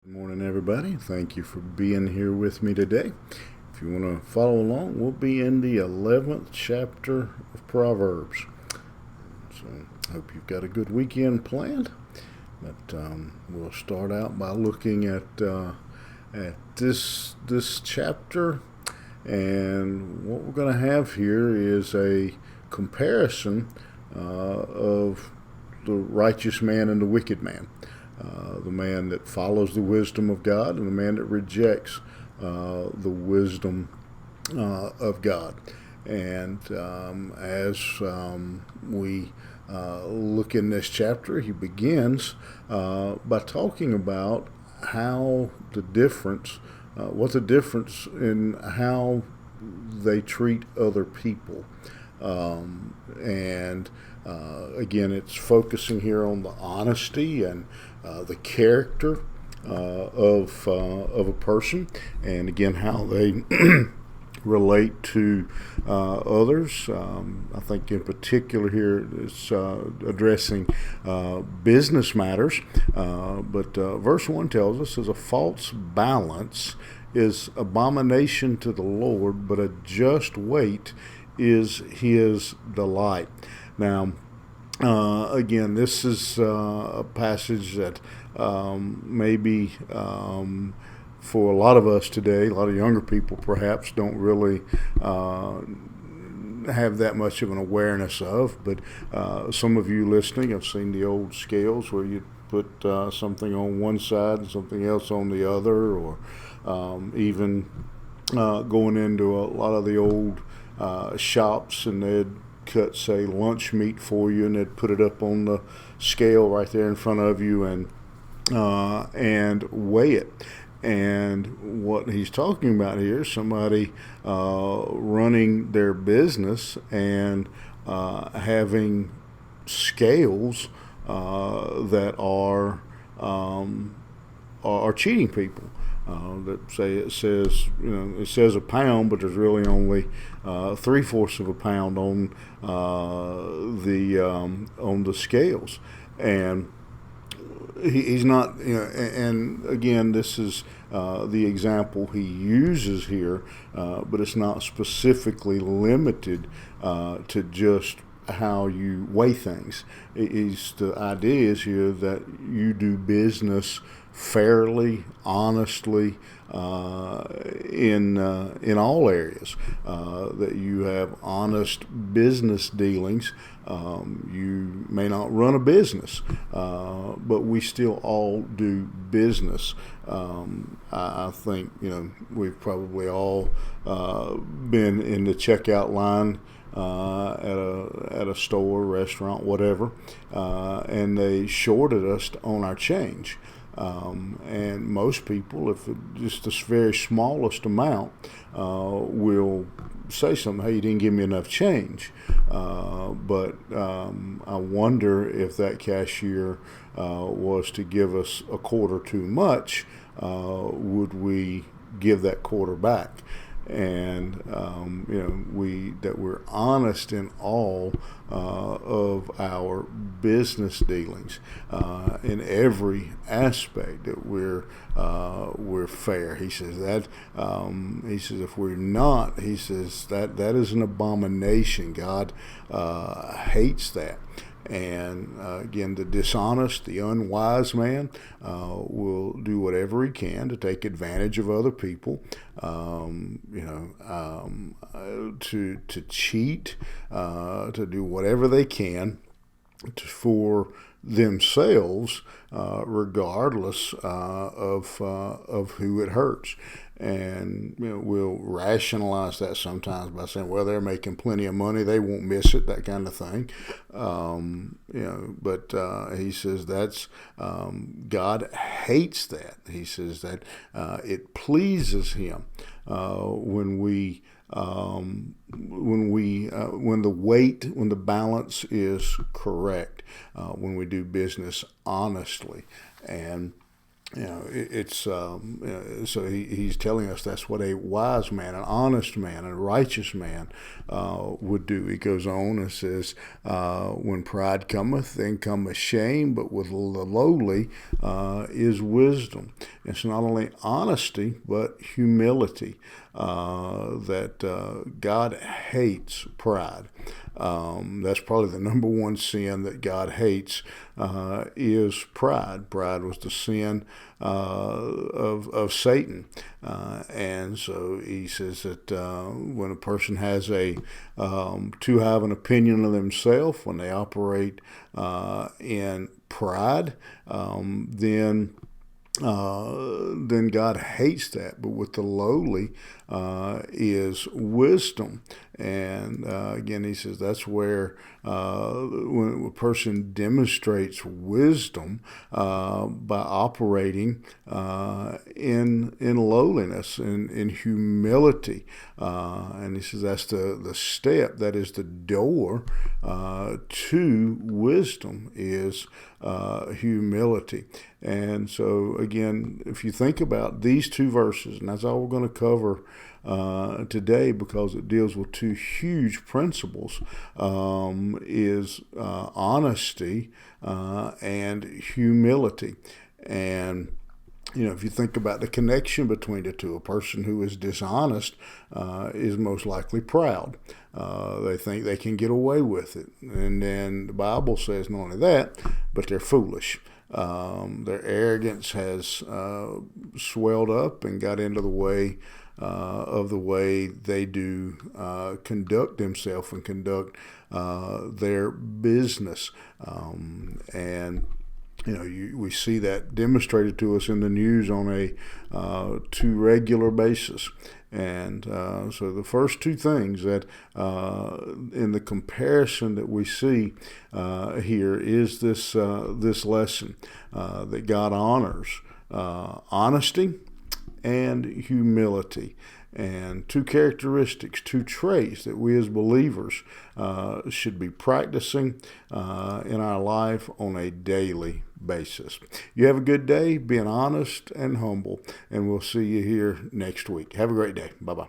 Good morning, everybody. Thank you for being here with me today. If you want to follow along, we'll be in the 11th chapter of Proverbs. So, I hope you've got a good weekend planned. But we'll start out by looking at this chapter, and what we're going to have here is a comparison of the righteous man and the wicked man. The man that follows the wisdom of God and the man that rejects the wisdom of God. And as we look in this chapter, he begins by talking about how the difference, what the difference in how they treat other people. And again, it's focusing here on the honesty and the character of a person, and again how they relate to others. I think in particular here it's addressing business matters. But verse 1 tells us, "As a false balance is abomination to the Lord, but a just weight is his delight." Now, again, this is a passage that maybe for a lot of us today, a lot of younger people perhaps don't really have that much of an awareness of. But some of you listening have seen the old scales where you put something on one side and something else on the other, or even going into a lot of the old shops, and they'd cut, say, lunch meat for you, and they'd put it up on the scale right there in front of you and weigh it. And what he's talking about here is somebody running their business and having scales that are cheating people. That say it says, it says a pound, but there's really only 3/4 of a pound on the scales. And he's not, and again, this is the example he uses here, but it's not specifically limited to just how you weigh things. The idea is here that you do business fairly, honestly, in all areas. That you have honest business dealings. You may not run a business, but we still all do business. I think we've probably all been in the checkout line at a store, restaurant, whatever, and they shorted us on our change. And most people, if just the very smallest amount, will say something, "Hey, you didn't give me enough change." But I wonder if that cashier was to give us a quarter too much, would we give that quarter back? And we're honest in all of our business dealings, in every aspect, that we're fair. He says that if we're not, he says that is an abomination. God hates that. And again, the dishonest, the unwise man will do whatever he can to take advantage of other people, to cheat, to do whatever they can for themselves, regardless of who it hurts. And we'll rationalize that sometimes by saying, "Well, they're making plenty of money; they won't miss it," that kind of thing. But he says that's God hates that. He says that it pleases him when the balance is correct, when we do business honestly. And So he's telling us that's what a wise man, an honest man, a righteous man would do. He goes on and says, when pride cometh, then cometh shame, but with the lowly is wisdom. It's not only honesty, but humility. That God hates pride. That's probably the number one sin that God hates is pride. Pride was the sin of Satan, and so he says that when a person has a too high of an opinion of themselves, when they operate in pride, then God hates that. But with the lowly is wisdom. And again, he says that's where when a person demonstrates wisdom by operating in lowliness, in humility. And he says that's the step, that is the door to wisdom, is humility. And so, again, if you think about these two verses, and that's all we're going to cover today because it deals with two huge principles, is honesty and humility. And if you think about the connection between the two, a person who is dishonest is most likely proud. They think they can get away with it. And then the Bible says not only that, but they're foolish. Their arrogance has swelled up and got into the way of the way they do conduct themselves and conduct their business. And we see that demonstrated to us in the news on a too regular basis. And so the first two things that in the comparison that we see here is this lesson that God honors honesty and humility. And two characteristics, two traits that we as believers should be practicing in our life on a daily basis. You have a good day, being honest and humble, and we'll see you here next week. Have a great day. Bye-bye.